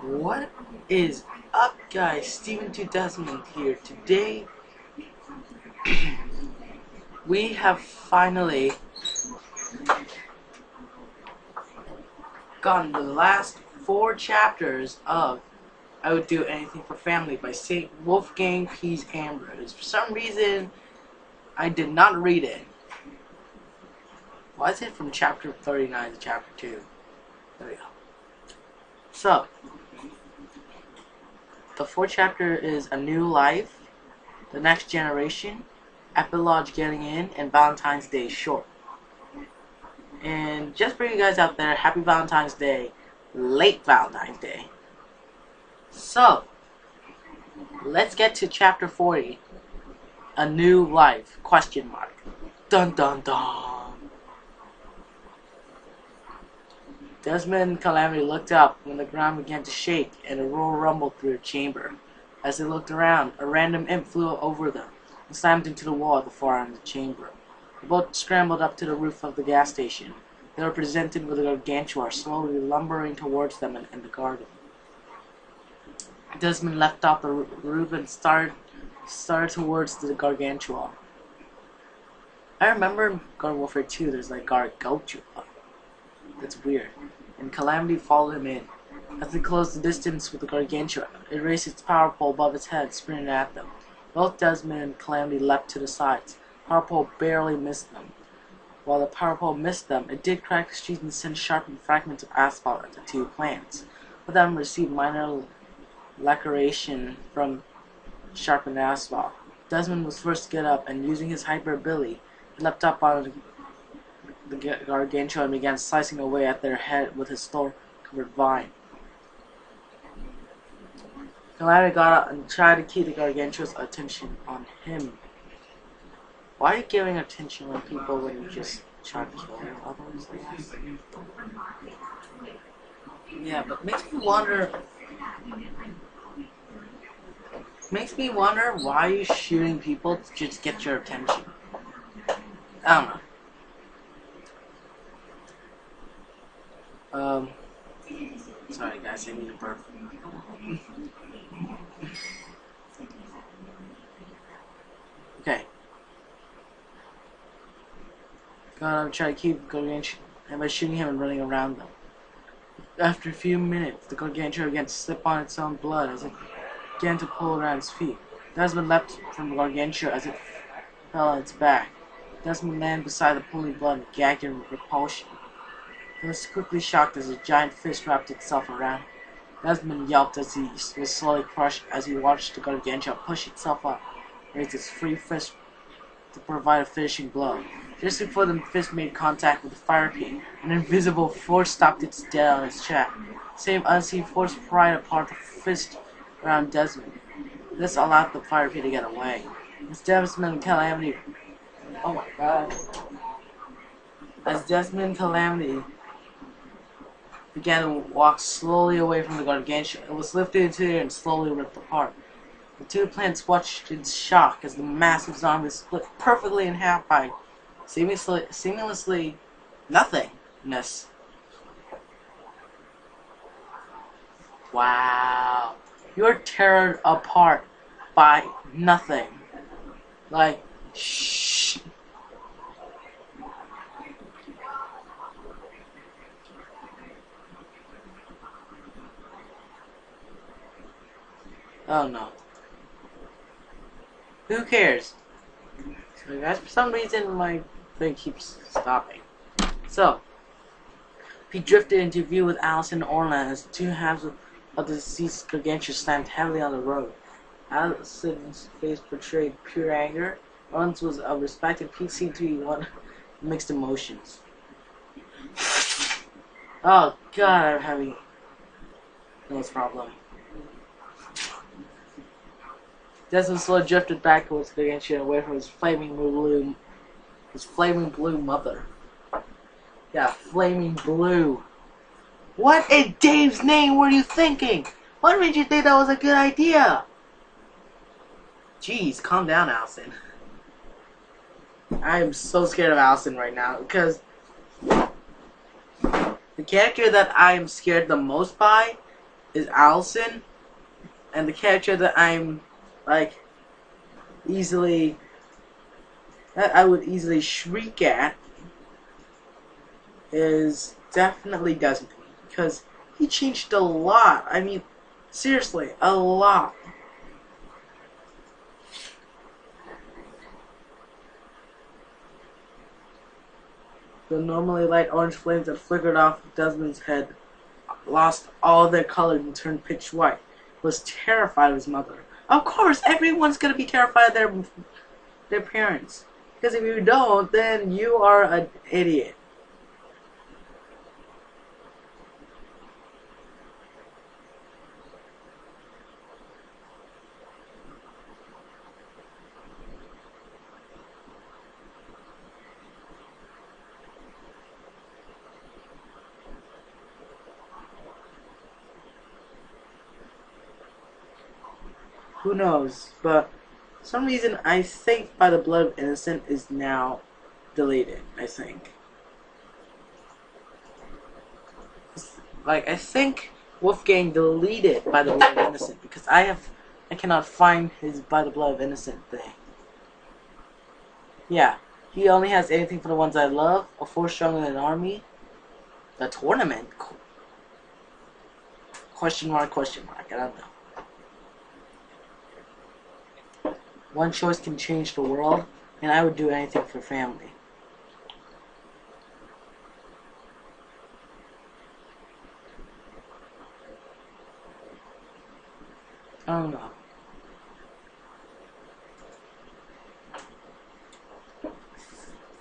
What is up, guys? Steven 2000 here. Today, we have finally gotten the last 4 chapters of I Would Do Anything for Family by St. Wolfgang Pease Ambrose. For some reason, I did not read it. Why is it from chapter 39 to chapter 2? There we go. So, the 4th chapter is A New Life, The Next Generation, Epilogue Getting In, and Valentine's Day Short. And just for you guys out there, happy Valentine's Day, late Valentine's Day. So, let's get to chapter 40, A New Life, question mark. Dun dun dun. Desmond and Calamity looked up when the ground began to shake and a roar rumbled through the chamber. As they looked around, a random imp flew over them and slammed into the wall at the far end of the chamber. The boat scrambled up to the roof of the gas station. They were presented with a gargantua slowly lumbering towards them in the garden. Desmond left off the roof and started towards the gargantua. I remember in Garden Warfare 2 there's like gargantua. That's weird. And Calamity followed him in. As they closed the distance with the gargantua, it raised its power pole above its head, sprinting at them. Both Desmond and Calamity leapt to the sides. The power pole barely missed them. While the power pole missed them, it did crack the streets and send sharpened fragments of asphalt at the two plants. Both of them received minor laceration from sharpened asphalt. Desmond was first to get up, and using his hyper ability, he leapt up on the gargantua and began slicing away at their head with his thorn-covered vine. Calamity got up and tried to keep the gargantua's attention on him. Why are you giving attention on people when you just try to kill others? Yeah, but makes me wonder why are you shooting people to just get your attention? I don't know. Sorry guys, I need a burp. Okay. Gotta try to keep Gargantua and by shooting him and running around them. After a few minutes, the Gargantua began to slip on its own blood as it began to pull around its feet. Desmond leapt from the Gargantua as it fell on its back. Desmond landed beside the pooling blood and gagged in repulsion. He was quickly shocked as a giant fist wrapped itself around him. Desmond yelped as he was slowly crushed as he watched the gargantua push itself up, raise its free fist to provide a finishing blow. Just before the fist made contact with the fire pit, an invisible force stopped its dead on its chest. The same unseen force pried apart the fist around Desmond. This allowed the fire pit to get away. As Desmond and Calamity, oh my god! As Desmond and Calamity began to walk slowly away from the gargantua, it was lifted into the air and slowly ripped apart. The two plants watched in shock as the massive zombie split perfectly in half by seamlessly nothingness. Wow. You're teared apart by nothing. Like, shh. Oh no. Who cares? So guys, for some reason my thing keeps stopping. So, he drifted into view with Alice and Orlan as the two halves of the deceased gargantua slammed heavily on the road. Alice's face portrayed pure anger. Orlan's was of respect, and Pete seemed to be one of mixed emotions. Oh god, I'm having nose problem. Desmond slowly drifted back towards the gargantua away from his flaming blue mother. Yeah, flaming blue. What in Dave's name were you thinking? What made you think that was a good idea? Jeez, calm down, Allison. I am so scared of Allison right now because the character that I am scared the most by is Allison, and the character that I'm like easily that I would easily shriek at is definitely Desmond, because he changed a lot. I mean, seriously, a lot. The normally light orange flames that flickered off Desmond's head lost all their color and turned pitch white. Was terrified of his mother. Of course, everyone's gonna be terrified of their parents. Because if you don't, then you are an idiot. Who knows? But for some reason, I think By the Blood of Innocent is now deleted. I think. Like, I think Wolfgang deleted By the Blood of Innocent because I cannot find his By the Blood of Innocent thing. Yeah, he only has anything for the ones I love, a force stronger than an army, the tournament. Question mark, I don't know. One choice can change the world, and I would do anything for family. I don't know.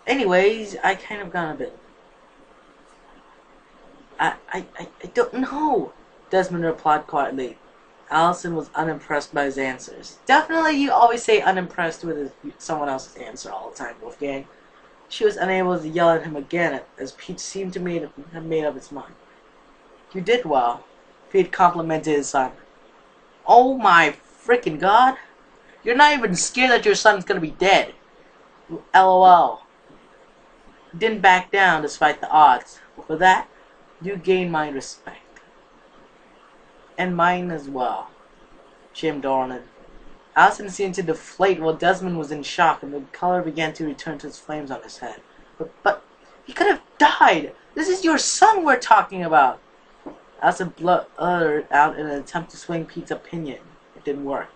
Anyways, I kind of got a bit. I don't know, Desmond replied quietly. Allison was unimpressed by his answers. Definitely, you always say unimpressed with someone else's answer all the time, Wolfgang. She was unable to yell at him again, as Pete seemed to have made up its mind. You did well, Pete complimented his son. Oh my freaking god! You're not even scared that your son's gonna be dead. LOL. You didn't back down despite the odds. For that, you gained my respect. And mine as well, Jim Dornan. Allison seemed to deflate while Desmond was in shock, and the color began to return to its flames on his head. But he could have died! This is your son we're talking about! Allison blurted out in an attempt to swing Pete's opinion. It didn't work.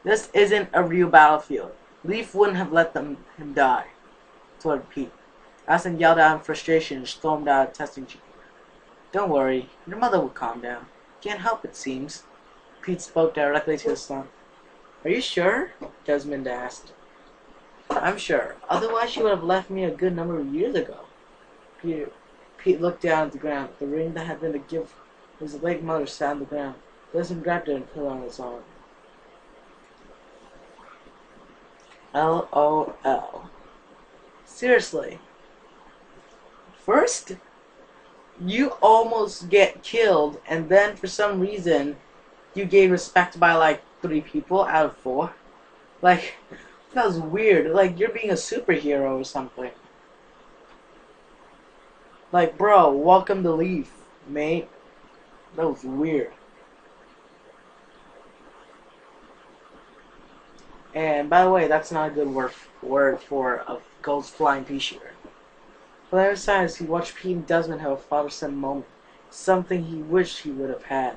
This isn't a real battlefield. Leaf wouldn't have let him die, told Pete. Allison yelled out in frustration and stormed out of testing chamber. Don't worry, your mother will calm down. Can't help it seems. Pete spoke directly to his son. Are you sure? Desmond asked. I'm sure. Otherwise she would have left me a good number of years ago. Pete looked down at the ground. The ring that had been a gift of his late mother sat on the ground. Desmond grabbed it and put it on his arm. LOL. Seriously. First, you almost get killed, and then for some reason, you gain respect by like 3 people out of 4. Like, that was weird. Like, you're being a superhero or something. Like, bro, welcome to Leaf, mate. That was weird. And by the way, that's not a good word for a ghost flying pea shooter. On the other side, as he watched Pete and Desmond have a father-son moment, something he wished he would have had.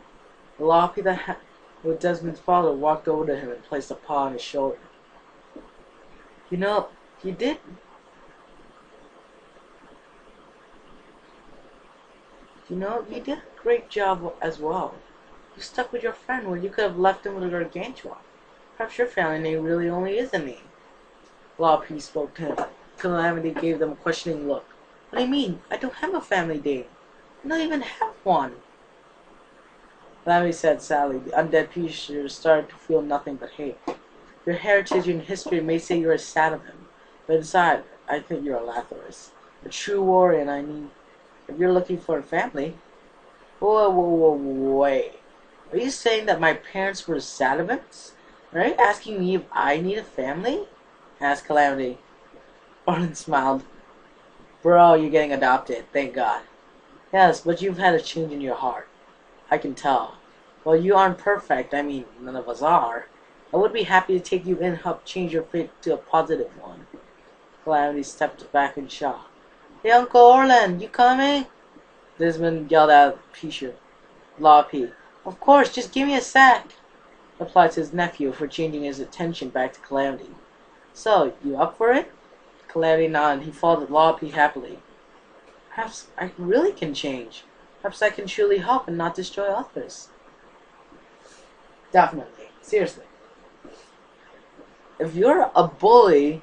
The Loppy that had with Desmond's father walked over to him and placed a paw on his shoulder. You know, you did a great job as well. You stuck with your friend when you could have left him with a gargantuan. Perhaps your family name really only is a name. Loppy spoke to him. Calamity gave them a questioning look. What do you mean? I don't have a family name. I don't even have one. Calamity said sadly. The undead pea-shooter started to feel nothing but hate. Your heritage and history may say you're a Sadavan, but inside, I think you're a Latharis. A true warrior, and I mean, if you're looking for a family... Whoa, wait. Are you saying that my parents were Sadavans? Are you asking me if I need a family? Asked Calamity. Orlin smiled. Bro, you're getting adopted, thank God. Yes, but you've had a change in your heart. I can tell. Well, you aren't perfect. I mean, none of us are. I would be happy to take you in and help change your fate to a positive one. Calamity stepped back in shock. Hey, Uncle Orland, you coming? Desmond yelled at Peter. Loppy. Of course, just give me a sec, replied to his nephew for changing his attention back to Calamity. So, you up for it? Calamity nodded. He followed Loppy happily. Perhaps I really can change. Perhaps I can truly help and not destroy others. Definitely. Seriously. If you're a bully,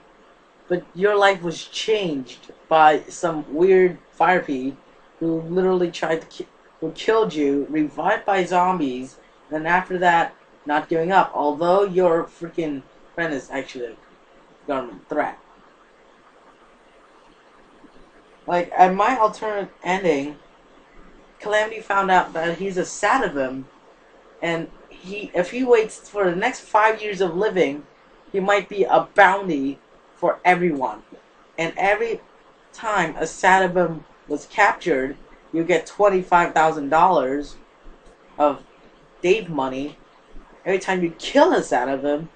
but your life was changed by some weird fire pea who literally who killed you, revived by zombies, and after that, not giving up, although your freaking friend is actually a government threat. Like, at my alternate ending, Calamity found out that he's a Sadivim, and if he waits for the next 5 years of living, he might be a bounty for everyone. And every time a Sadivim was captured, you get $25,000 of Dave money. Every time you kill a Sadivim,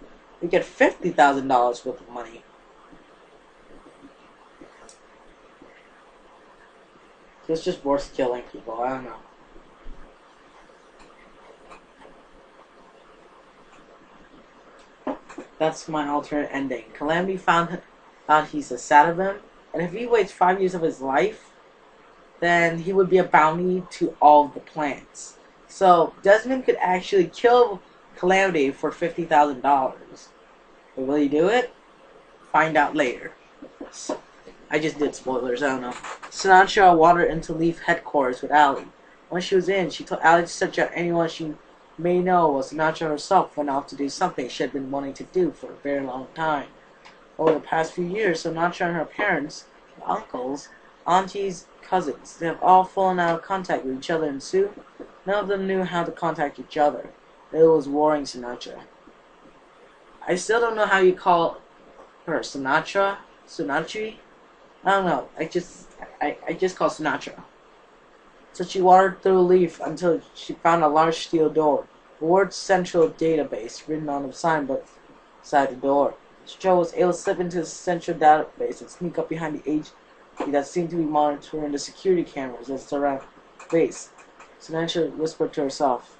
you get $50,000 worth of money. It's just worth killing people. I don't know. That's my alternate ending. Calamity found out he's a Sadivim, and if he waits 5 years of his life, then he would be a bounty to all the plants. So Desmond could actually kill Calamity for $50,000. But will he do it? Find out later. I just did spoilers, I don't know. Sinatra wandered into Leaf headquarters with Allie. When she was in, she told Allie to search out anyone she may know, while Sinatra herself went off to do something she had been wanting to do for a very long time. Over the past few years, Sinatra and her parents, her uncles, aunties, cousins, they have all fallen out of contact with each other, and soon none of them knew how to contact each other. It was worrying Sinatra. I still don't know how you call her. Sinatra? Sinatri? I don't know. I just call Sinatra. So she wandered through Leaf until she found a large steel door. The word Central Database written on the sign beside the door. Joe was able to slip into the Central Database and sneak up behind the agency that seemed to be monitoring the security cameras that surround the base. Sinatra whispered to herself,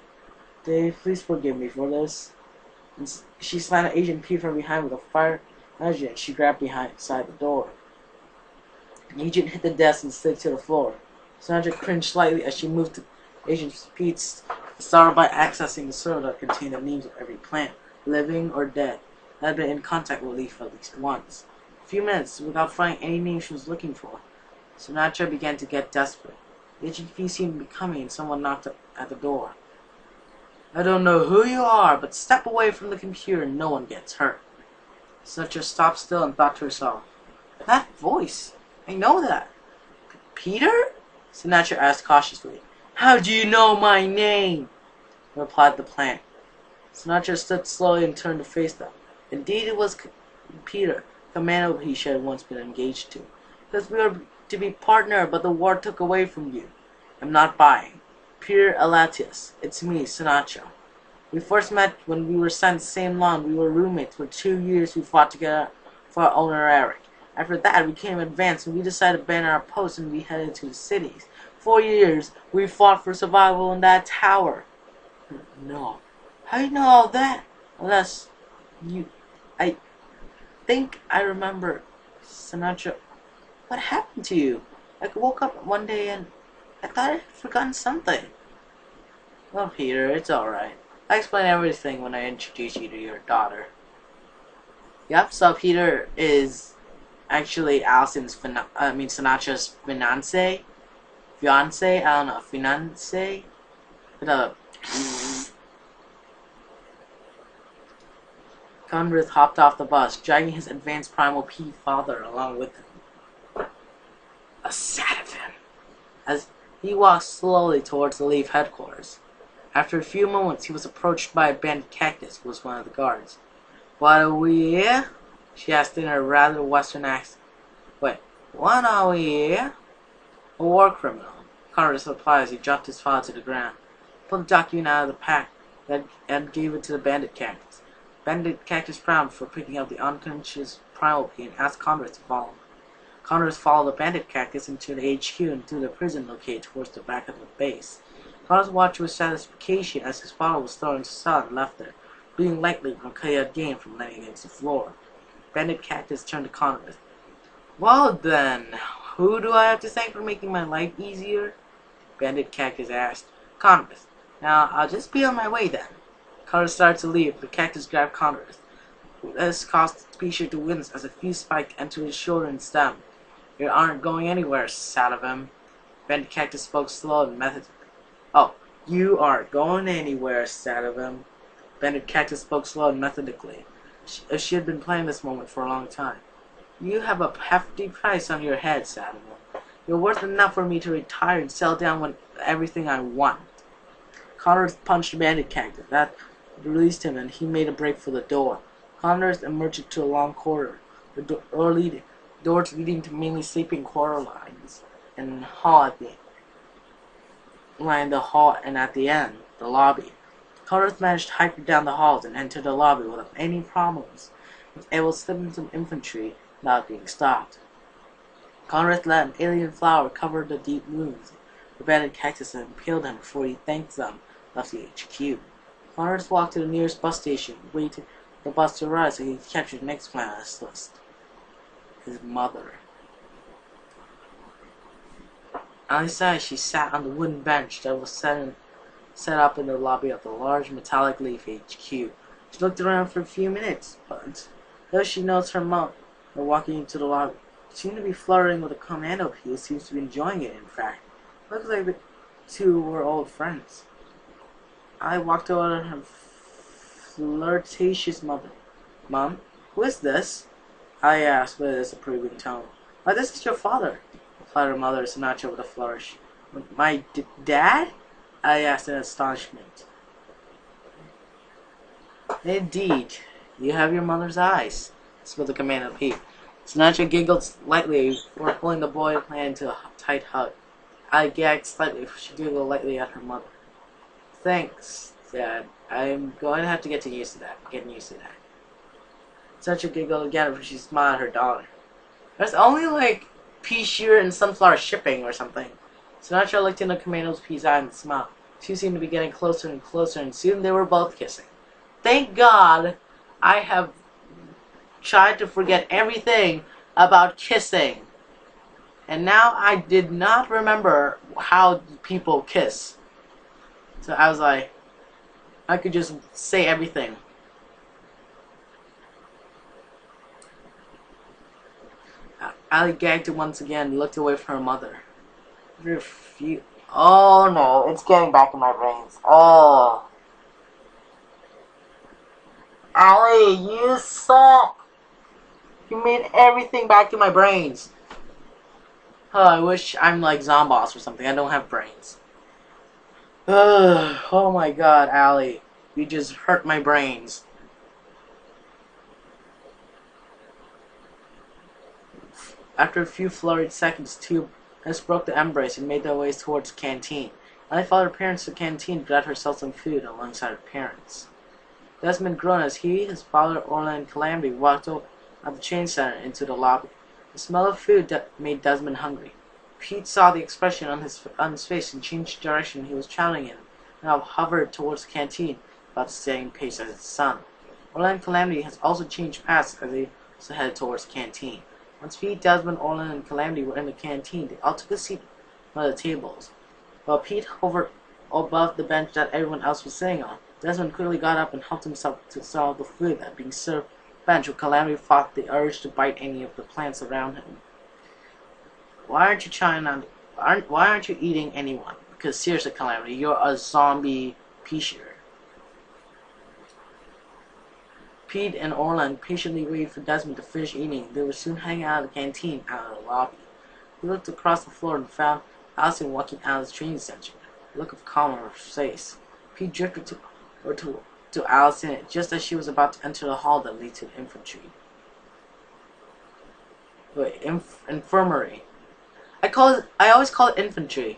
"Dave, please forgive me for this." And she slammed Agent P from behind with a fire hydrant she grabbed beside the door. The agent hit the desk and slid to the floor. Sinatra cringed slightly as she moved to Agent Pete's, started by accessing the server that contained the names of every plant, living or dead, that had been in contact with Leaf at least once. A few minutes, without finding any name she was looking for, Sinatra began to get desperate. Agent P seemed to be coming, and someone knocked at the door. "I don't know who you are, but step away from the computer and no one gets hurt." Sinatra stopped still and thought to herself, "That voice, I know that. Peter?" Sinatra asked cautiously. "How do you know my name?" replied the plant. Sinatra stood slowly and turned to face them. Indeed, it was Peter, Commando he had once been engaged to. "Because we were to be partner, but the war took away from you. I'm not buying. Peter Elatius, it's me, Sinatra. We first met when we were sent to the same lawn. We were roommates. For 2 years we fought together for our owner Eric. After that, we came advanced, and we decided to abandon our posts and we headed to the cities. 4 years, we fought for survival in that tower." "No. How do you know all that?" "Unless I think I remember, Sinatra. What happened to you? I woke up one day and I thought I'd forgotten something." "Well, Peter, it's alright. I explain everything when I introduce you to your daughter." Yep, so Peter is actually Sinatra's fiance, I don't know, fiance, Conrith hopped off the bus, dragging his advanced primal P father along with him. A Sadivim, as he walked slowly towards the Leaf headquarters. After a few moments, he was approached by a banded cactus, who was one of the guards. "What are we here?" she asked in a rather Western accent. "Wait, what are we here?" "A war criminal," Conrad replied as he dropped his file to the ground. He pulled the document out of the pack and gave it to the bandit cactus. Bandit cactus frowned for picking up the unconscious Primal and asked Conrad to follow. Conrad followed the bandit cactus into the HQ and through the prison located towards the back of the base. Conrad watched with satisfaction as his father was thrown into cell and left there, bleeding lightly from chaotic gain from laying against the floor. Bandit cactus turned to Conrad. Well then, who do I have to thank for making my life easier? Bandit cactus asked. Conrad. Now, I'll just be on my way then. Conrad started to leave, but Cactus grabbed Conrad. This caused Pisher to wince as a few spiked into his shoulder and stem. You aren't going anywhere, sad of him. Bandit Cactus spoke slow and methodically. Oh, you aren't going anywhere, sad of him. Bandit Cactus spoke slow and methodically. She had been planning this moment for a long time. You have a hefty price on your head, sad of him. You're worth enough for me to retire and settle down with everything I want. Conrad punched Bandit Cactus. That released him, and he made a break for the door. Conrad emerged into a long corridor. The doors leading to mainly sleeping quarter lines and the hall and at the end, the lobby. Conrad managed to hike down the halls and enter the lobby without any problems. He was able to slip into infantry without being stopped. Conrad let an alien flower cover the deep wounds. The bandit cactus and impaled him before he thanked them, left the HQ. Conrad walked to the nearest bus station, waited for the bus to arrive so he could capture the next man on his list. His mother. Outside, she sat on the wooden bench that was set up in the lobby of the large metallic leaf HQ. She looked around for a few minutes, but though she noticed her mom walking into the lobby, she seemed to be flirting with a commando who seems to be enjoying it, in fact. Looks like the two were old friends. I walked over to her flirtatious mother. Mom, who is this? I asked with a disapproving tone. Why, this is your father, replied her mother, Sinatra, with a flourish. My dad? I asked in astonishment. Indeed, you have your mother's eyes, spoke the commando Pete. Sinatra giggled slightly before pulling the boy into a tight hug. I gagged slightly before she giggled lightly at her mother. Thanks, Dad. I'm going to have to get used to that. Sinatra giggled again before she smiled at her daughter. There's only like pea shooter and sunflower shipping or something. Sinatra looked into Commando's Pea's eye and smiled. She seemed to be getting closer and closer, and soon they were both kissing. Thank God I have tried to forget everything about kissing. And now I did not remember how people kiss. So I was like, I could just say everything. Ali gagged once again and looked away from her mother. Oh no, it's getting back in my brains. Oh. Ali, you suck. You made everything back in my brains. Oh, I wish I'm like Zomboss or something. I don't have brains. Oh my God, Ali. You just hurt my brains. After a few flurried seconds, two just broke the embrace and made their way towards the canteen. Ali followed her parents to the canteen and got herself some food alongside her parents. Desmond groaned as he, his father, Orla, and Calamity walked out of the train center into the lobby. The smell of food made Desmond hungry. Pete saw the expression on his face and changed the direction he was traveling in, and now hovered towards the canteen, about the same pace as his son. Orla and Calamity has also changed paths as they also headed towards the canteen. Once Pete, Desmond, Orla, and Calamity were in the canteen, they all took a seat at one of the tables. While Pete hovered above the bench that everyone else was sitting on, Desmond quickly got up and helped himself to some of the food that being served on the bench, while Calamity fought the urge to bite any of the plants around him. Why aren't you eating anyone? Because seriously, Calamity, you're a zombie Pisher. Pete and Orlan patiently waited for Desmond to finish eating. They were soon hanging out of the canteen out of the lobby. He looked across the floor and found Allison walking out of the training center. A look of calm on her face. Pete drifted to Allison just as she was about to enter the hall that leads to the infantry. Wait, infirmary. I always call it infantry.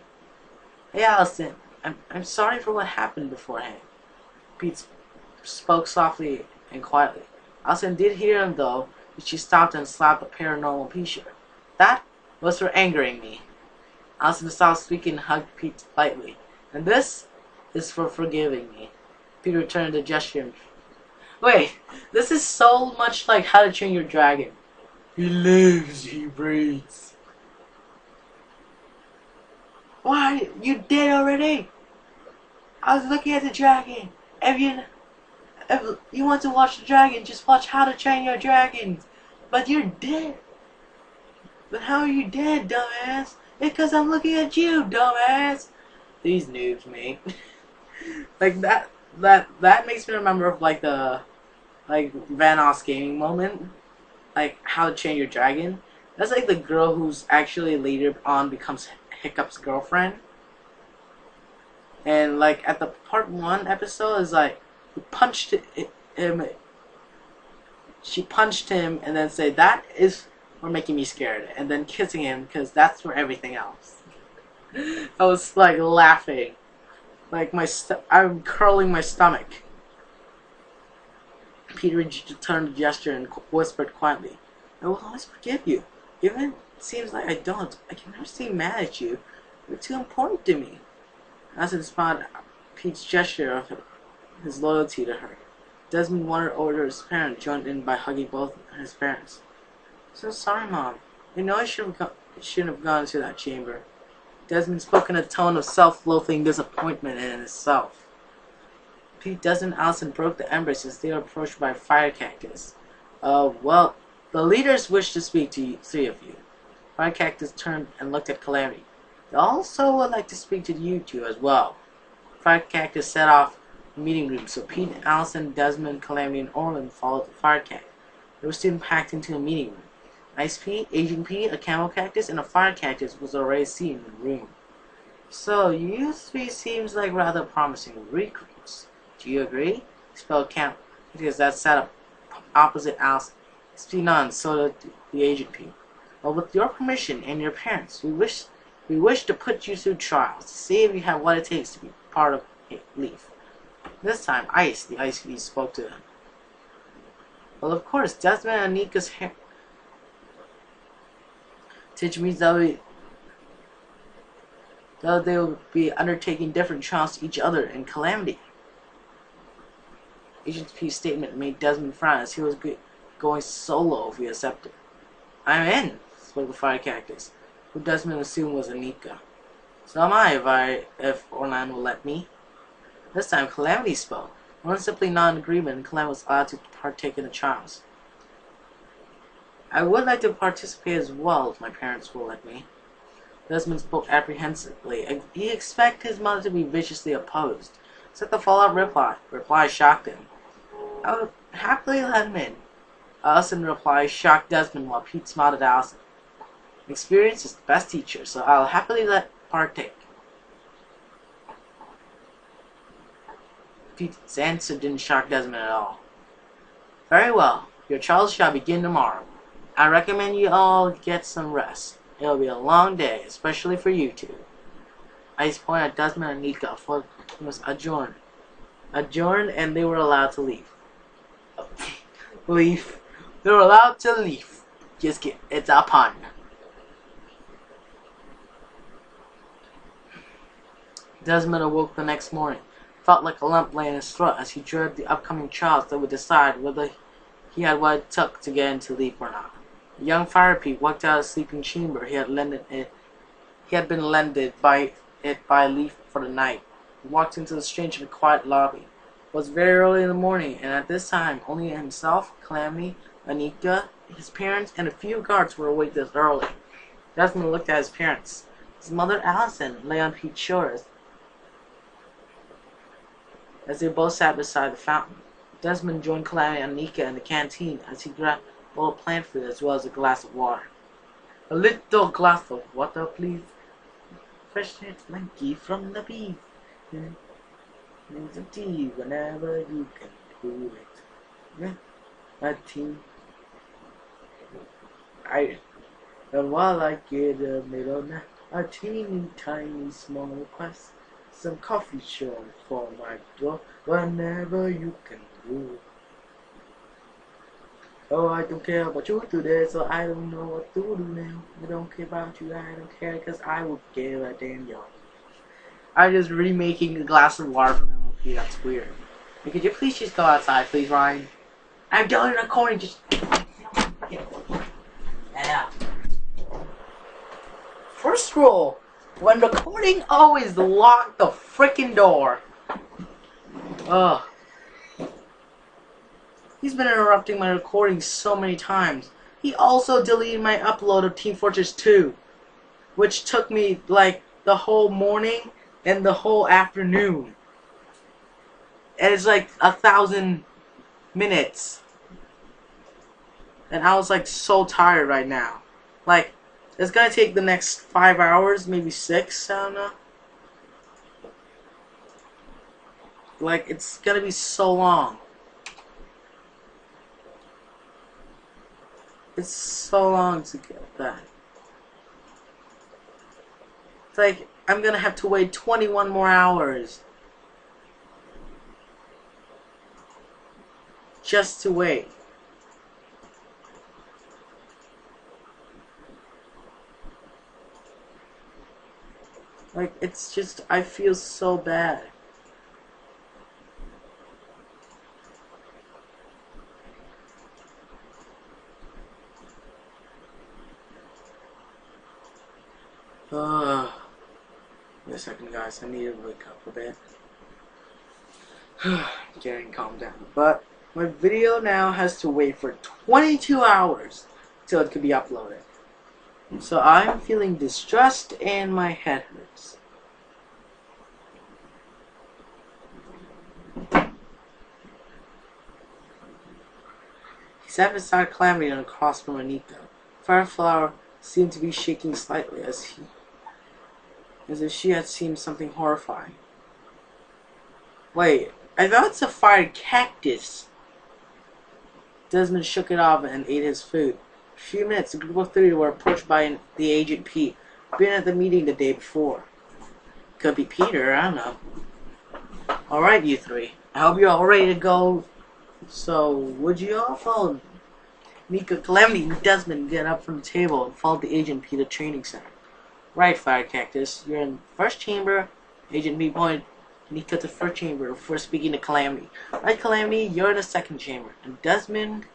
Hey Allison, I'm sorry for what happened beforehand. Pete spoke softly and quietly. Allison did hear him though, but she stopped and slapped a paranormal P-shirt. That was for angering me. Allison stopped speaking and hugged Pete lightly. And this is for forgiving me. Pete returned the gesture. Wait, this is so much like How to Train Your Dragon. He lives, he breathes. Why? You dead already? I was looking at the dragon. If you want to watch the dragon, just watch How to Train Your Dragon. But you're dead. But how are you dead, dumbass? It's because I'm looking at you, dumbass. These noobs, mate. Like that makes me remember of like the Vanoss gaming moment. Like How to Train Your Dragon. That's like the girl who's actually later on becomes Hiccup's girlfriend. And like at the part 1 episode is like punched him. She punched him and then said that is for making me scared, and then kissing him because that's for everything else. I was like laughing, like I'm curling my stomach. Peter returned the gesture and whispered quietly, "I will always forgive you, even if it seems like I don't. I can never stay mad at you. You're too important to me." As it spotted Pete's gesture of his loyalty to her, Desmond wandered over to his parents, joined in by hugging both his parents. "So sorry, Mom. I know I shouldn't have gone to that chamber." Desmond spoke in a tone of self-loathing disappointment in himself. Pete, Desmond, and Allison broke the embers as they were approached by a fire cactus. Well, the leaders wish to speak to you, 3 of you." Fire cactus turned and looked at Calamity. "They also would like to speak to you 2 as well." Fire cactus set off the meeting room, so Pete, Allison, Desmond, Calamity, and Orland followed the fire cactus. They were soon packed into a meeting room. Ice Pete, Aging Pete, a camel cactus, and a fire cactus was already seen in the room. "So, you 3 seems like rather promising recruits. Do you agree?" Spelled camp, because that sat up opposite Allison. Speak on, so did the Aging Pete. "Well, with your permission and your parents, we wish to put you through trials to see if you have what it takes to be part of Leaf." This time, Ice, the Ice Pete, spoke to him. "Well, of course, Desmond and Nika's hair. Which means that they will be undertaking different trials to each other in Calamity." Agent P's statement made Desmond frown as he was going solo if he accepted. "I'm in," spoke the fire cactus, who Desmond assumed was Anika. "So am I, if Orland will let me." This time Calamity spoke. Orland simply nodded in agreement, and Calamity was allowed to partake in the trials. "I would like to participate as well if my parents will let me." Desmond spoke apprehensively. He expected his mother to be viciously opposed. Except the follow-up reply shocked him. "I would happily let him in." Allison's reply shocked Desmond while Pete smiled at Allison. "Experience is the best teacher, so I'll happily partake." Pete's answer didn't shock Desmond at all. "Very well. Your trials shall begin tomorrow. I recommend you all get some rest. It'll be a long day, especially for you 2. Ice pointed at Desmond and Nika, for it was adjourned. And they were allowed to leave. Leave. They were allowed to leave. Just kidding. It's a pun. Desmond awoke the next morning. Felt like a lump lay in his throat as he dreaded the upcoming trials that would decide whether he had what it took to get into Leaf or not. The young fire Pete walked out of the sleeping chamber he had been lended by Leaf for the night. He walked into the strange and quiet lobby. It was very early in the morning, and at this time only himself, Calamity, Anika, his parents, and a few guards were awake this early. Desmond looked at his parents. His mother, Allison, lay on Pete's shoulders as they both sat beside the fountain. Desmond joined Calamity and Anika in the canteen as he grabbed a bowl of plant food as well as a glass of water. "A little glass of water, please. Fresh and flanky from the beef. Need some tea whenever you can do it. Yeah, a tea. And while I get a middle now, a teeny tiny small request. some coffee shop for my door whenever you can do. Oh, I don't care about you today, so I don't know what to do now. I don't care about you, I don't care, cause I would give a damn yo. I'm just remaking a glass of water from MLP, that's weird. Hey, could you please just go outside, please, Ryan? I'm done recording, just... Yeah. First rule, when recording, always lock the freaking door. Ugh. He's been interrupting my recording so many times. He also deleted my upload of Team Fortress 2, which took me like the whole morning and the whole afternoon. And it's like 1,000 minutes. And I was like so tired right now. Like, it's gonna take the next 5 hours, maybe 6, I don't know. Like, it's gonna be so long. It's so long to get that. It's like, I'm gonna have to wait 21 more hours. Just to wait. Like, it's just, I feel so bad. Wait a second, guys. I need to wake up a bit. Getting calmed down. But my video now has to wait for 22 hours till it can be uploaded. So I'm feeling distressed and my head hurts. He sat beside Calamity and across from Anika. Fireflower seemed to be shaking slightly as if she had seen something horrifying. Wait, I thought it's a fired cactus. Desmond shook it off and ate his food. For a few minutes, the group of three were approached by the Agent Pete, been at the meeting the day before. Could be Peter, I don't know. Alright, you three. I hope you're all ready to go. So, would you all follow me? Nika, Calamity, and Desmond get up from the table and followed the Agent Pete to training center. Right, Fire Cactus. You're in the first chamber. Agent Pete pointed Nika to the first chamber before speaking to Calamity. Right, Calamity, you're in the second chamber. And Desmond...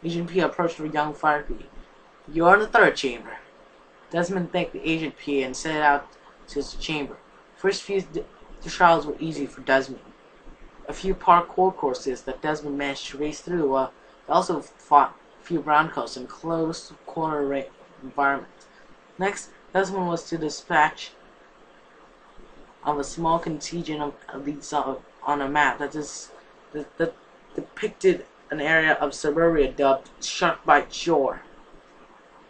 Agent P approached the young Fire Pete. You're in the third chamber. Desmond thanked the Agent P and set out to his chamber. First few trials were easy for Desmond. A few parkour courses that Desmond managed to race through, while he also fought a few ground coasts in close quarter environments. Next, Desmond was to dispatch of a small contingent of elites on a map that depicted an area of suburbia dubbed Sharkbite Shore.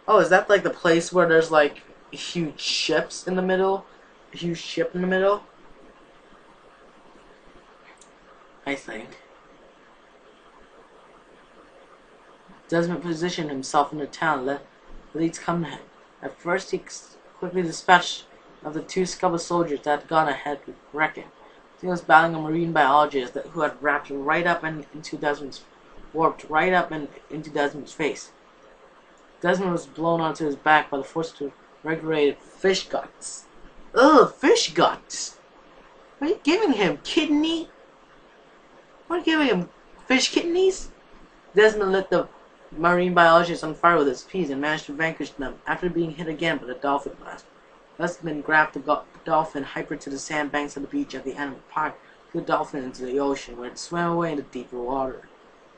Oh, is that like the place where there's like huge ships in the middle? A huge ship in the middle? I think. Desmond positioned himself in the town and let elites come to him. At first, he quickly dispatched of the two Scubba soldiers that had gone ahead with Reckon. He was battling a marine biologist who had warped right up into Desmond's face. Desmond was blown onto his back by the force of regulated fish guts. Ugh, fish guts! What are you giving him, kidney? What are you giving him, fish kidneys? Desmond lit the marine biologist on fire with his peas and managed to vanquish them after being hit again by the dolphin blast. Desmond grabbed the dolphin, hyped it to the sandbanks of the beach at the end of the park, threw the dolphin into the ocean, where it swam away into deeper water.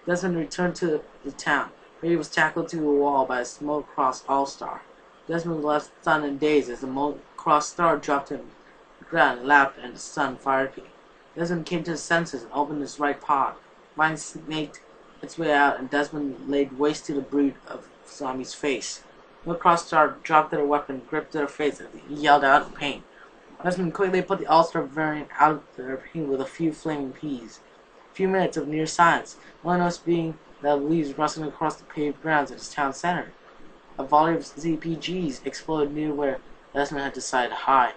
Desmond returned to the town, where he was tackled to a wall by a smoke-crossed All-Star. Desmond was left stunned and dazed as the smoke-crossed star dropped him to the ground and lapped and the sun fired him. Desmond came to his senses and opened his right paw. Mine snaked its way out, and Desmond laid waste to the brood of Zami's face. The cross star dropped their weapon, gripped their face, and he yelled out in pain. Desmond quickly put the All-Star variant out of their pain with a few flaming peas. A few minutes of near silence, the only noise being the leaves rustling across the paved grounds at its town center. A volley of ZPGs exploded near where Desmond had decided to hide.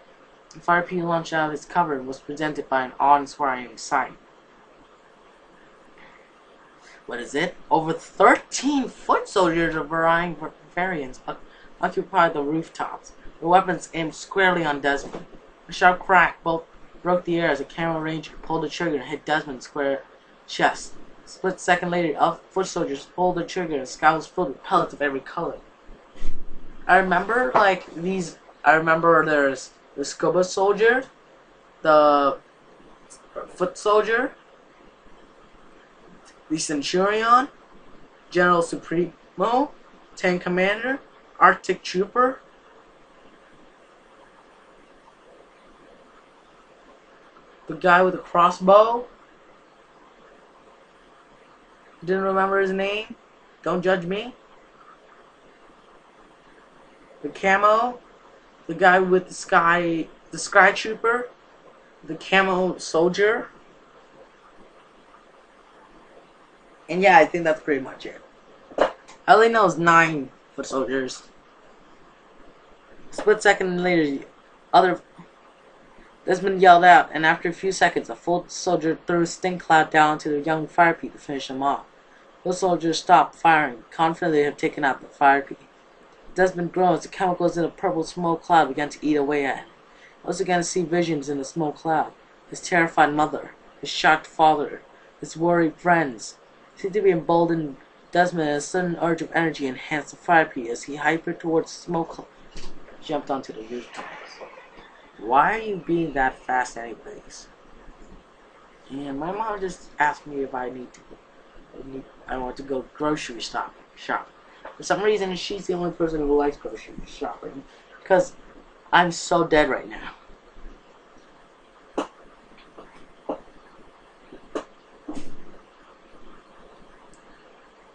The fire pea launched out of its cover and was presented by an awe-inspiring sight. What is it? Over 13 foot soldiers of varying variants occupied the rooftops, their weapons aimed squarely on Desmond. A sharp crack broke the air as a camel ranger pulled the trigger and hit Desmond's square chest. A split second later, foot soldiers pulled the trigger and the sky was filled with pellets of every color. I remember there's the scuba soldier, the foot soldier, the Centurion, General Supremo, Tank Commander, Arctic Trooper, the guy with the crossbow. Didn't remember his name. Don't judge me. The camo, the guy with the sky trooper, the camo soldier. And yeah, I think that's pretty much it. I only know it's 9 foot soldiers. Split second later, Desmond yelled out, and after a few seconds, a foot soldier threw a stink cloud down to the young fire pea to finish him off. Both soldiers stopped firing, confident they had taken out the fire pea. Desmond groaned as the chemicals in a purple smoke cloud began to eat away at him. He also began to see visions in the smoke cloud. His terrified mother, his shocked father, his worried friends. He seemed to be emboldened. Desmond, a sudden urge of energy, enhanced the fire pea as he hypered towards the smoke cloud. He jumped onto the rooftop. Why are you being that fast anyways? And my mom just asked me if I want to go grocery shop. For some reason, she's the only person who likes grocery shopping. Because I'm so dead right now.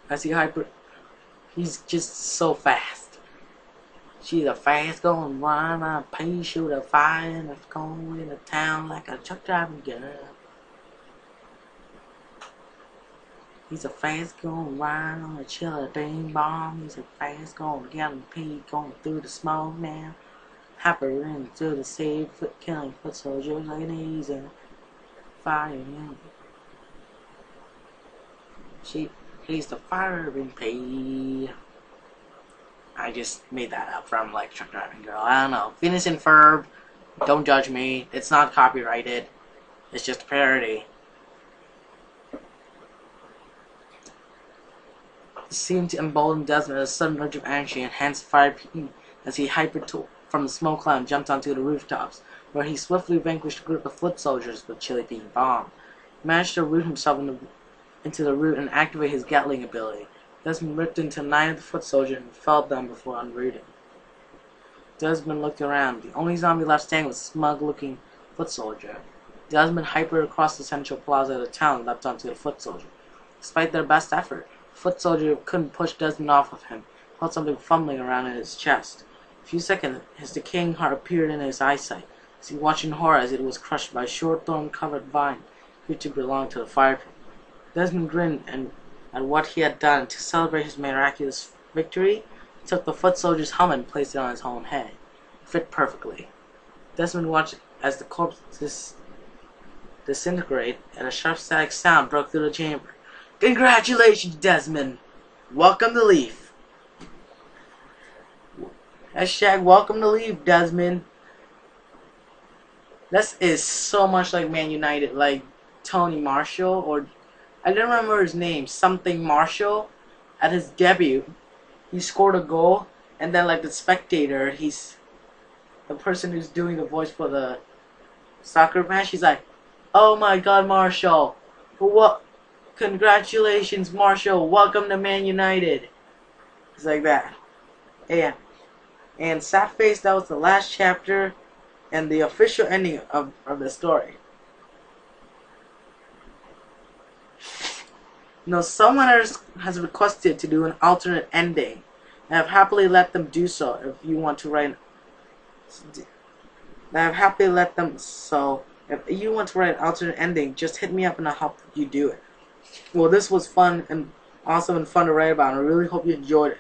As he's just so fast. She's a fast going run, a pea shooter, fire, and it's going into town like a truck driving girl. He's a fast going ride on a chiller ding bomb. He's a fast going gallon pea going through the smoke now. Hyper into the safe foot killing foot soldiers like an easy fire. He's the firing pea. I just made that up from like truck driving girl. I don't know. Phineas and Ferb. Don't judge me. It's not copyrighted. It's just a parody. This seemed to embolden Desmond as a sudden urge of energy enhanced fire pea as he hypered from the smoke cloud and jumped onto the rooftops, where he swiftly vanquished a group of foot soldiers with chili bean bomb. He managed to root himself into the root and activate his Gatling ability. Desmond ripped into 9 of the foot soldiers and felled them before unrooting. Desmond looked around. The only zombie left standing was a smug-looking foot soldier. Desmond hypered across the central plaza of the town and leapt onto the foot soldier. Despite their best effort, the foot soldier couldn't push Desmond off of him. He felt something fumbling around in his chest. In a few seconds, his decaying heart appeared in his eyesight, as he watched in horror as it was crushed by a short thorn-covered vine which belonged to the fire pit. Desmond grinned at what he had done. To celebrate his miraculous victory, he took the foot soldier's helmet and placed it on his own head. It fit perfectly. Desmond watched as the corpse disintegrated, and a sharp static sound broke through the chamber. Congratulations, Desmond! Welcome to Leaf. Hashtag welcome to Leaf, Desmond. This is so much like Man United, like Tony Marshall, or I don't remember his name, something Marshall. At his debut, he scored a goal, and then like the spectator, he's the person who's doing the voice for the soccer match. He's like, "Oh my God, Marshall! What? Congratulations, Marshall! Welcome to Man United." It's like that. Yeah. And sad face. That was the last chapter, and the official ending of the story. No, someone has requested to do an alternate ending. I have happily let them do so. If you want to write, I have happily let them. So, if you want to write an alternate ending, just hit me up and I'll help you do it. Well, this was fun and awesome and fun to write about. And I really hope you enjoyed it.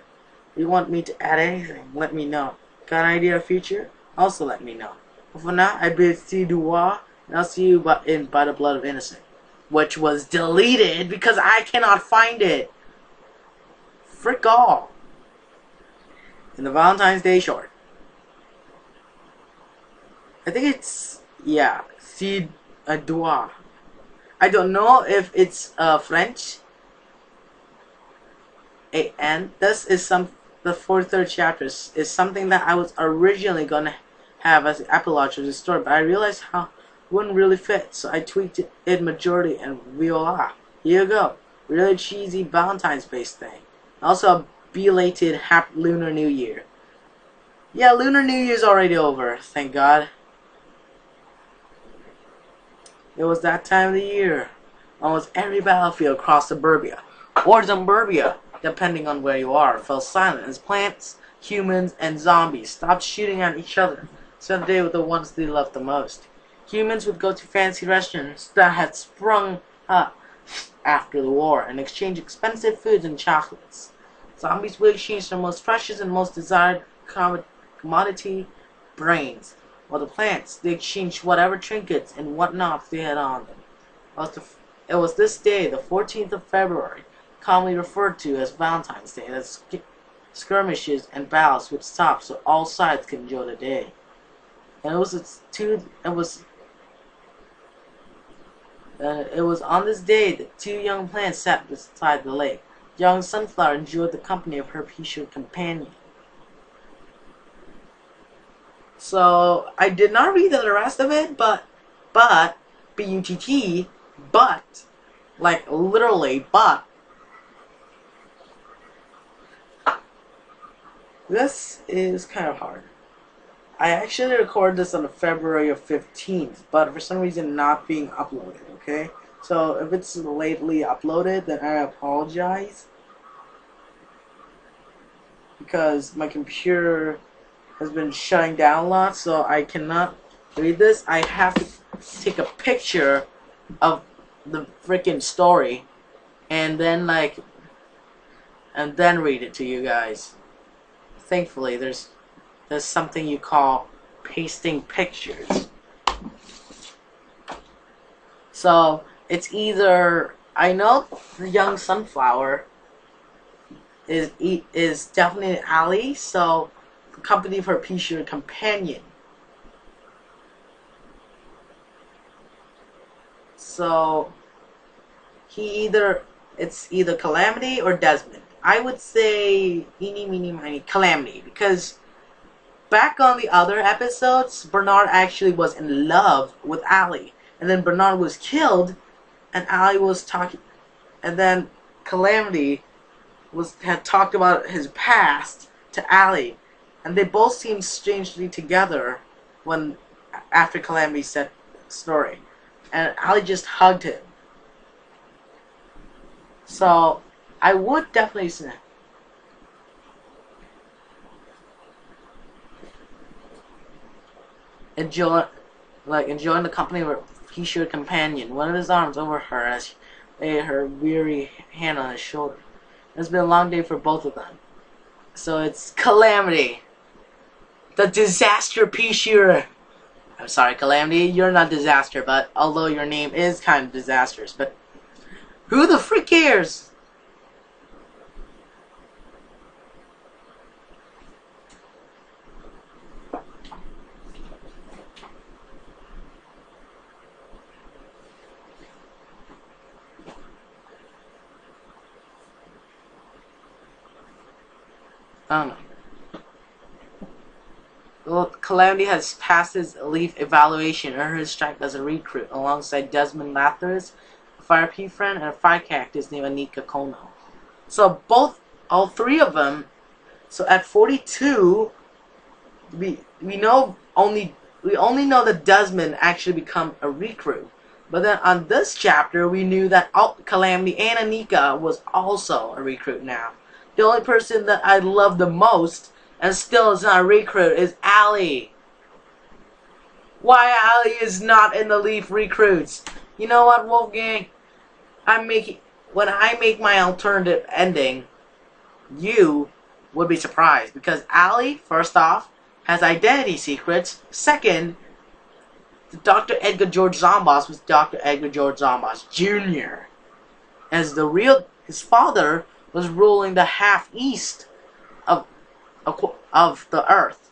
If you want me to add anything, let me know. Got an idea of future? Also let me know. For now, I bid see du revoir, and I'll see you by the blood of innocent. Which was deleted because I cannot find it. Frick all. In the Valentine's Day short. I think it's, yeah, see du revoir. I don't know if it's French. And this is the 43rd chapter is something that I was originally gonna have as the epilogue to the story, but I realized how it wouldn't really fit, so I tweaked it majority and voila, here you go. Really cheesy Valentine's based thing. Also a belated Happy Lunar New Year. Yeah, Lunar New Year's already over, thank God. It was that time of the year. Almost every battlefield across Suburbia, or Zumburbia, depending on where you are, fell silent as plants, humans, and zombies stopped shooting at each other, spent the day with the ones they loved the most. Humans would go to fancy restaurants that had sprung up after the war and exchange expensive foods and chocolates. Zombies would exchange their most precious and most desired commodity, brains, while the plants, they exchanged whatever trinkets and whatnots they had on them. It was this day, the 14th of February, commonly referred to as Valentine's Day, that skirmishes and battles would stop so all sides could enjoy the day. And it was on this day that two young plants sat beside the lake. Young Sunflower enjoyed the company of her pea-shaped companion. So I did not read the rest of it, but B-U-T-T, but, like literally, but. This is kind of hard. I actually recorded this on February of 15th, but for some reason not being uploaded, okay? So if it's lately uploaded, then I apologize. Because my computer has been shutting down a lot, so I cannot read this. I have to take a picture of the freaking story and then read it to you guys. Thankfully, there's something you call pasting pictures. So it's either, I know the young Sunflower is definitely Allie, so the company of her pea-shaped companion. So it's either Calamity or Desmond. I would say eeny, meeny, miny, Calamity, because back on the other episodes, Bernard actually was in love with Allie, and then Bernard was killed, and Allie was talking, and then Calamity had talked about his past to Allie, and they both seemed strangely together after Calamity said the story, and Allie just hugged him. So I would definitely say enjoying the company of her pea-shaped companion, one of his arms over her as she laid her weary hand on his shoulder. It's been a long day for both of them. So it's Calamity, the disaster pea-shooter. I'm sorry, Calamity, you're not disaster, but although your name is kind of disastrous, but who the frick cares? I don't know. Well, Calamity has passed his elite evaluation and earned his strike as a recruit alongside Desmond Lathers, a fire pea friend, and a fire cactus named Anika Kono. So all three of them. So at 42, we only know that Desmond actually become a recruit. But then on this chapter, we knew that Calamity and Anika was also a recruit now. The only person that I love the most and still is not a recruit is Allie. Why Allie is not in the Leaf recruits? You know what, Wolfgang? When I make my alternative ending, you would be surprised because Allie, first off, has identity secrets. Second, Dr. Edgar George Zomboss was Dr. Edgar George Zomboss Jr. As his father was ruling the half east of the Earth,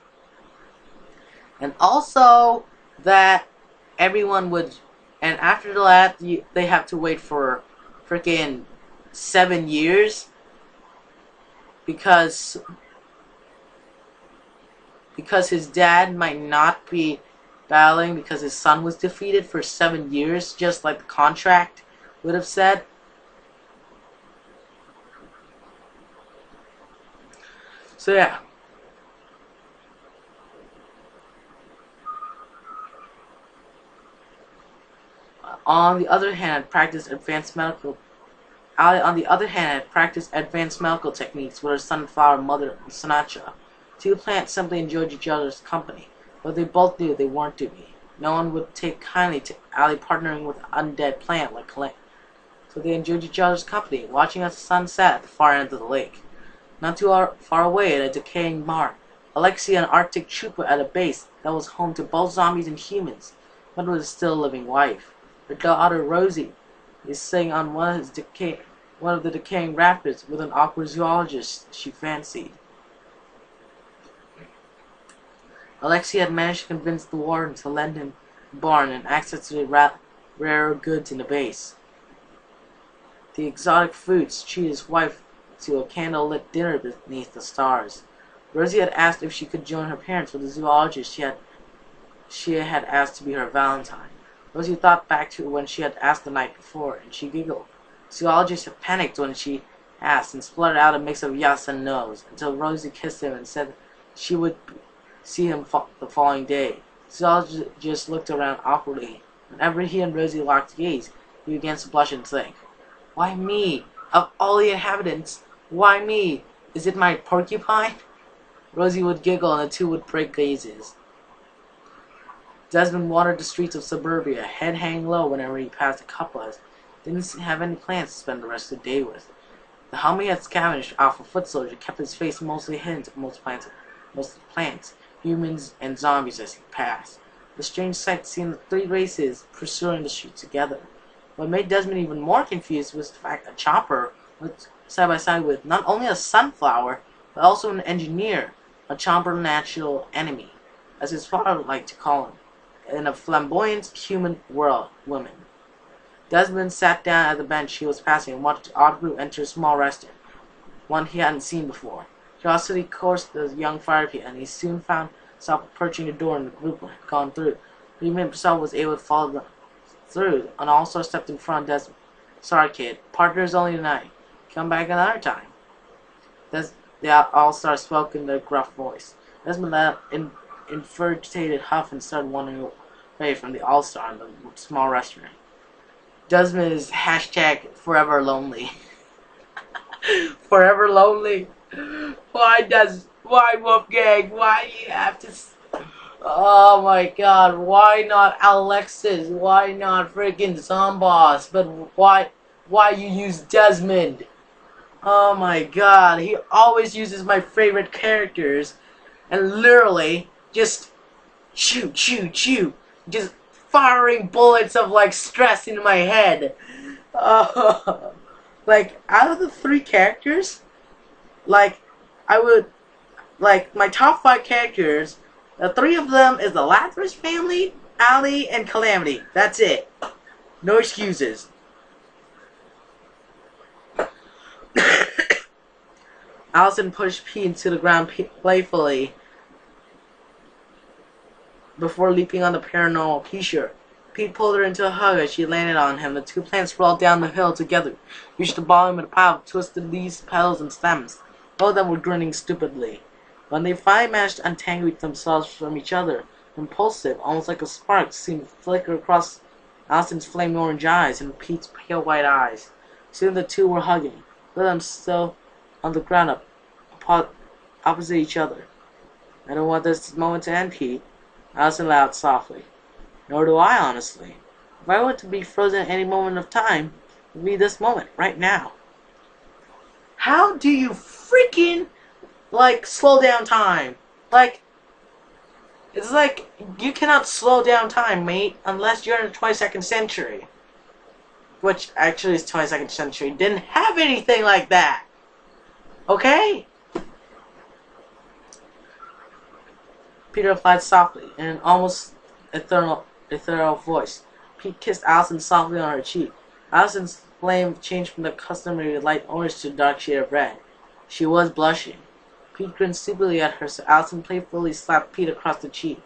and also that everyone would, and after that they have to wait for freaking 7 years because his dad might not be battling because his son was defeated for 7 years, just like the contract would have said. So yeah. On the other hand, Ali, on the other hand, had practiced advanced medical techniques with her sunflower mother, Sanacha. Two plants simply enjoyed each other's company, but they both knew they weren't to be. No one would take kindly to Ali partnering with an undead plant like Kalane. So they enjoyed each other's company, watching as the sun set at the far end of the lake. Not too far away at a decaying barn, Alexia, an Arctic trooper at a base that was home to both zombies and humans, but with a still living wife. Her daughter Rosie is sitting on one of the decaying rapids with an awkward zoologist she fancied. Alexia had managed to convince the warden to lend him the barn and access to the rarer goods in the base. The exotic foods treated his wife to a candle-lit dinner beneath the stars. Rosie had asked if she could join her parents with the zoologist she had asked to be her Valentine. Rosie thought back to when she had asked the night before, and she giggled. The zoologist had panicked when she asked and spluttered out a mix of yes and no's, until Rosie kissed him and said she would see him the following day. The zoologist looked around awkwardly. Whenever he and Rosie locked gaze, he began to blush and think, "Why me? Of all the inhabitants, why me? Is it my porcupine?" Rosie would giggle and the two would break gazes. Desmond wandered the streets of suburbia, head hanging low whenever he passed a couple as didn't have any plans to spend the rest of the day with. The helmet he had scavenged off a foot soldier kept his face mostly hidden to most of the plants, humans, and zombies as he passed. The strange sight seeing the three races pursuing the street together. What made Desmond even more confused was the fact that Chopper was side by side with not only a sunflower, but also an engineer, a Chopper natural enemy, as his father liked to call him, in a flamboyant human woman. Desmond sat down at the bench he was passing and watched the odd group enter a small restaurant, one he hadn't seen before. Curiosity coursed the young fire pit, and he soon found himself approaching the door and the group had gone through. He himself was able to follow them through, and also stepped in front of Desmond. "Sorry, kid. Partners only tonight. Come back another time." The all-star spoke in a gruff voice. Desmond let out an infuriated huff and started wandering away from the all-star in the small restaurant. Desmond is hashtag forever lonely. Forever lonely. Why Wolfgang? Why do you have to? Oh my God! Why not Alexis? Why not freaking Zomboss? But why you use Desmond? Oh my God! He always uses my favorite characters, and literally just shoot, just firing bullets of like stress into my head. Like out of the three characters, like I would like my top 5 characters. The 3 of them is the Lazarus family, Ali, and Calamity. That's it. No excuses. Allison pushed Pete into the ground playfully before leaping on the paranormal P-shirt. Pete pulled her into a hug as she landed on him. The two plants rolled down the hill together, reached the bottom of the pile of twisted leaves, petals, and stems. Both of them were grinning stupidly. When they finally managed to untangle themselves from each other, impulsive, almost like a spark, seemed to flicker across Allison's flaming orange eyes and Pete's pale white eyes. Soon the two were hugging, with them still on the ground opposite each other. "I don't want this moment to end, Pete," Allison laughed softly. "Nor do I, honestly. If I were to be frozen at any moment of time, it would be this moment, right now." How do you freaking, like, slow down time? Like, It's like, you cannot slow down time, mate, unless you're in the 22nd century. Which actually is 22nd century. Didn't have anything like that. Okay? Peter replied softly, in an almost ethereal voice. Pete kissed Allison softly on her cheek. Allison's flame changed from the customary light orange to a dark shade of red. She was blushing. Pete grinned stupidly at her, so Allison playfully slapped Pete across the cheek.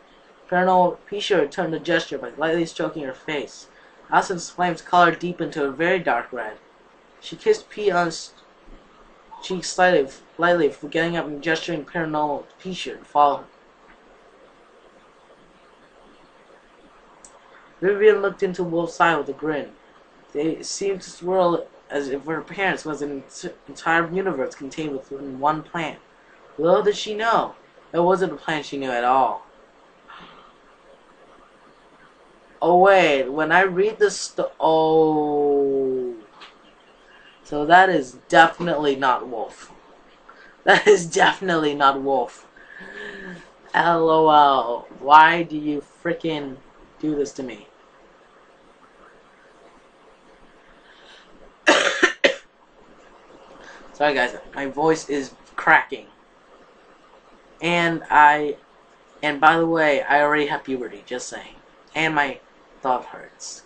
Paranormal Pisha returned the gesture by lightly stroking her face. Allison's flame's color deepened to a very dark red. She kissed Pete on his cheek lightly, before getting up and gesturing Paranormal Pisha to follow her. Vivian looked into Wolf's eye with a grin. They seemed to swirl as if her parents was an entire universe contained within one plant. Little did she know, it wasn't a plant she knew at all. Oh wait, when I read this oh. So that is definitely not Wolf. That is definitely not Wolf. LOL. Why do you freaking do this to me? Sorry guys, my voice is cracking. And by the way, I already have puberty, just saying. And my thumb hurts.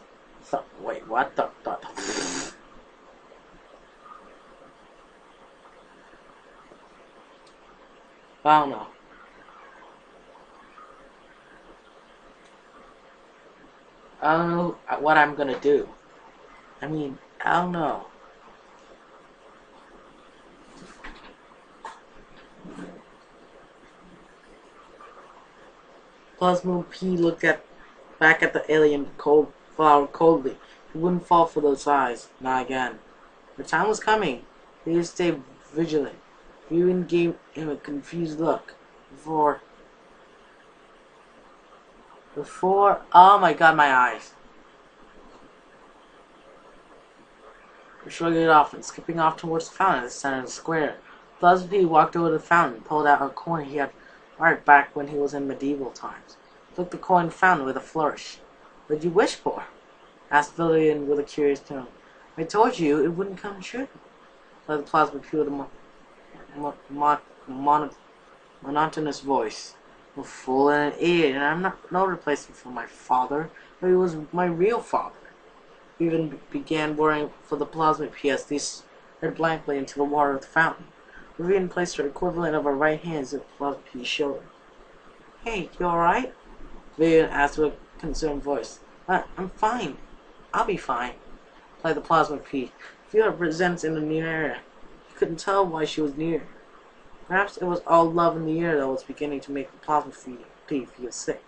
Wait, what? I don't know. I don't know what I'm gonna do. I mean, I don't know. Plasmo P looked back at the alien flower coldly. He wouldn't fall for those eyes. Not again. The time was coming. He had to stay vigilant. Vivian gave him a confused look. Before, oh my god, my eyes. Shrugging it off and skipping off towards the fountain at the center of the square. Plasmo P walked over to the fountain and pulled out a coin he had right back when he was in medieval times. Took the coin and fountain with a flourish. What did you wish for? Asked Vivian with a curious tone. I told you it wouldn't come true. Said the Plasma P with a monotonous voice. I'm a fool and an idiot, and I'm not no replacement for my father, but he was my real father. Vivian began worrying for the Plasma P as they stared blankly into the water of the fountain. Vivian placed her equivalent of her right hand on the Plasma P's shoulder. Hey, you alright? Vivian asked with a concerned voice. I'm fine. I'll be fine, replied the Plasma P. Feel her presence in the near area. He couldn't tell why she was near. Perhaps it was all love in the air that was beginning to make the Plasma P feel sick.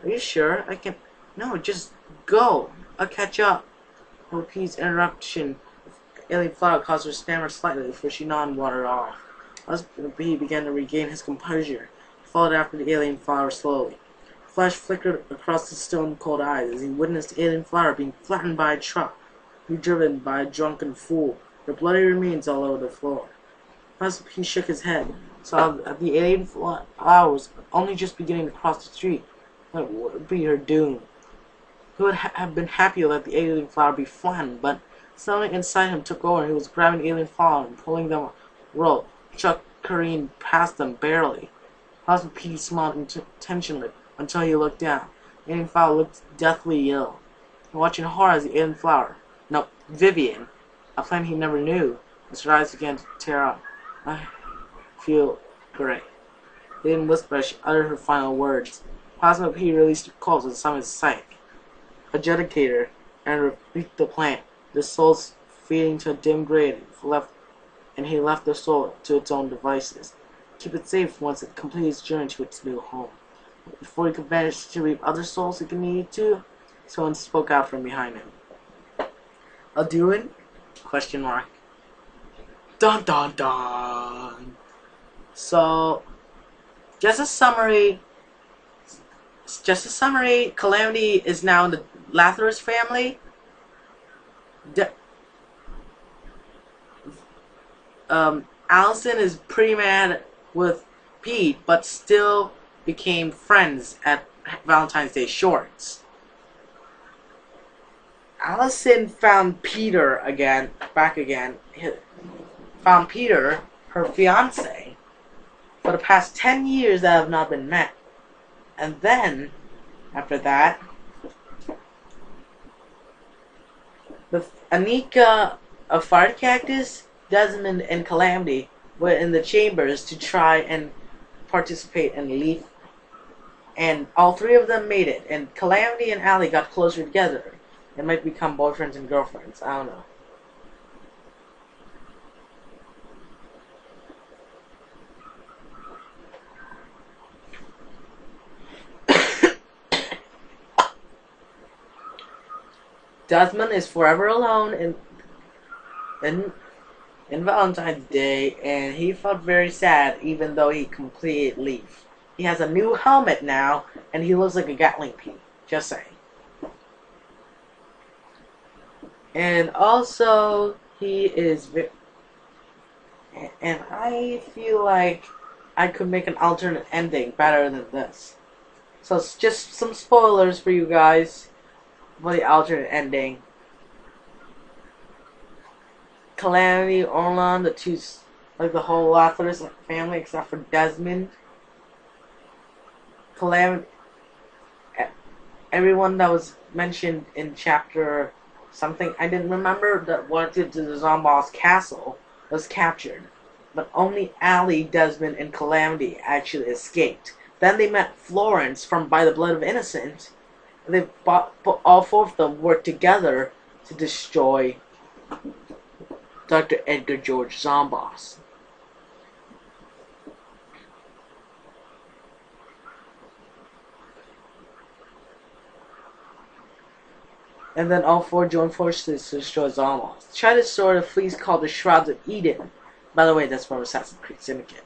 Are you sure? I can... No, just go. I'll catch up. The P's interruption of alien flower caused her to stammer slightly before she nodded and wandered off. Plasma P began to regain his composure. He followed after the alien flower slowly. A flash flickered across his stone-cold eyes as he witnessed the alien flower being flattened by a truck, be driven by a drunken fool. There bloody remains all over the floor. Plasma P shook his head, saw that the alien flower was only just beginning to cross the street. That would be her doom. He would have been happy to let the alien flower be flattened, but something inside him took over and he was grabbing the alien flower and pulling them a rope. Chuck careened past them barely. Plasma P smiled intentionally until he looked down. The alien flower looked deathly ill. And watching horror as the alien flower, no, Vivian, a plant he never knew, as her eyes began to tear up. I feel great. They didn't whisper as she uttered her final words. Plasma P released her calls and summoned Psych, a judicator, and rebuked the plant. The soul's feeding to a dim grade and he left the soul to its own devices. Keep it safe once it completes its journey to its new home. Before he could vanish to reap other souls he needed to, someone spoke out from behind him. A doing? Question mark. Dun dun dun. So, just a summary. Calamity is now in the Lazarus family. Allison is pretty mad with Pete, but still became friends at Valentine's Day shorts. Allison found Peter back again. Found Peter, her fiance, for the past 10 years that have not been met. And then, after that, Anika, a fire cactus, Desmond, and Calamity were in the chambers to try and participate in Leaf. And all three of them made it. And Calamity and Allie got closer together. They might become boyfriends and girlfriends. I don't know. Desmond is forever alone in Valentine's Day, and he felt very sad even though he completed Leaf. He has a new helmet now, and he looks like a Gatling pea. Just saying. And also, he is and I feel like I could make an alternate ending better than this. So it's just some spoilers for you guys for the alternate ending. Calamity, Orlon, the two, like the whole Lazarus family except for Desmond. Calamity, everyone that was mentioned in chapter something I didn't remember that wanted to the Zomboss castle was captured. But only Allie, Desmond, and Calamity actually escaped. Then they met Florence from By the Blood of Innocent. They all four of them worked together to destroy Dr. Edgar George Zomboss. And then all four joined forces to destroy Zomboss. Try to destroy the fleece called the Shrouds of Eden. By the way, that's from Assassin's Creed Syndicate.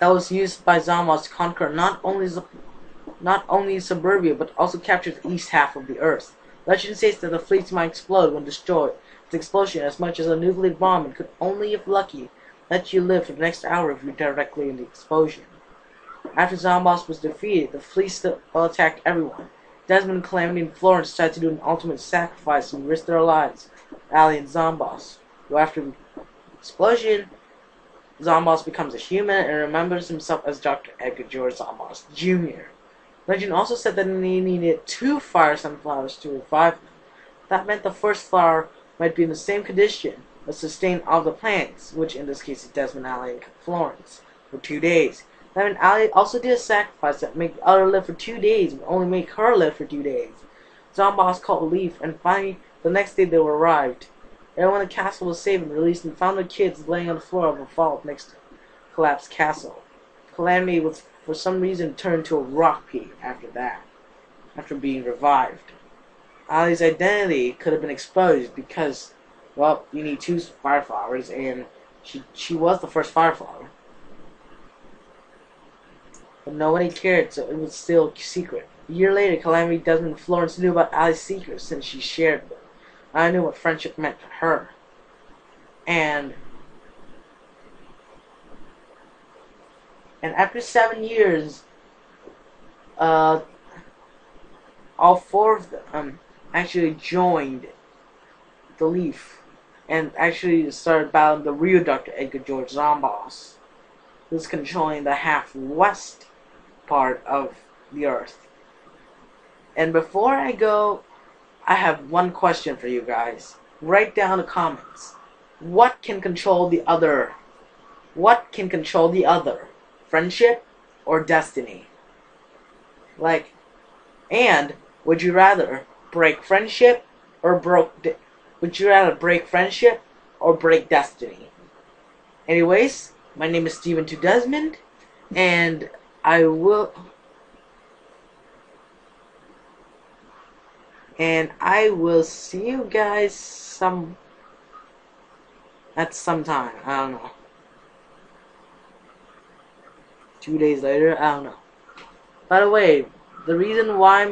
That was used by Zomboss to conquer not only Suburbia, but also capture the east half of the Earth. Legend states that the fleets might explode when destroyed. Its explosion, as much as a nuclear bomb, and could only, if lucky, let you live for the next hour if you're directly in the explosion. After Zomboss was defeated, the fleet still attacked everyone. Desmond, Calamity, and Florence tried to do an ultimate sacrifice and risk their lives. Allie and Zomboss. Though after the explosion, Zomboss becomes a human and remembers himself as Dr. Edgar George Zomboss Jr. Legend also said that he needed 2 fire sunflowers to revive him. That meant the first flower might be in the same condition but sustain all the plants, which in this case is Desmond, Allie, and Florence, for 2 days. That meant Allie also did a sacrifice that made the other live for 2 days, but only make her live for 2 days. Zomboss called Leaf, and finally, the next day they arrived. Everyone in the castle was saved and released, and found the kids laying on the floor of a vault next to the collapsed castle. Calamity was, for some reason, turned to a rock pea after being revived. Allie's identity could have been exposed because, well, you need 2 fire flowers, and she was the first fire flower. But nobody cared, so it was still a secret. A year later, Calamity, Desmond, and Florence knew about Allie's secrets since she shared them. I knew what friendship meant to her. And after 7 years, all 4 of them actually joined the Leaf and actually started battling the real Dr. Edgar George Zomboss, who's controlling the half-west part of the Earth. And before I go, I have one question for you guys. Write down the comments. What can control the other? What can control the other? Friendship or destiny? And would you rather break friendship or would you rather break friendship or break destiny? Anyways, my name is Steven to Desmond, and I will see you guys at some time. I don't know. 2 days later, I don't know. By the way, the reason why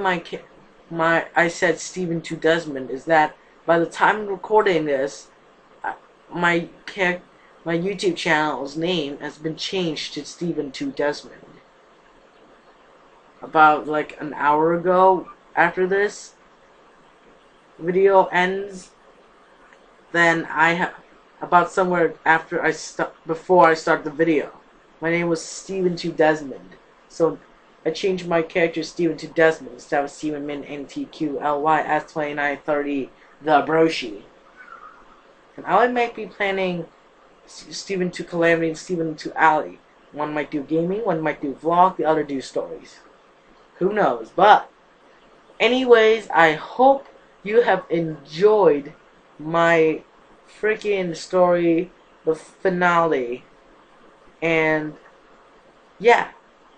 I said Steven to Desmond is that by the time I'm recording this, my YouTube channel's name has been changed to Steven to Desmond. about like an hour ago after this video ends. Then I have about somewhere after before I start the video. My name was Steven to Desmond, so I changed my character Steven to Desmond instead of Steven Min NTQLY S2930 the Broshi. And I might be planning Steven to Calamity and Steven to Alley. One might do gaming, one might do vlog, the other do stories. Who knows? But anyways, I hope you have enjoyed my freaking story, the finale, and yeah,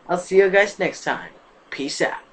I'll see you guys next time. Peace out.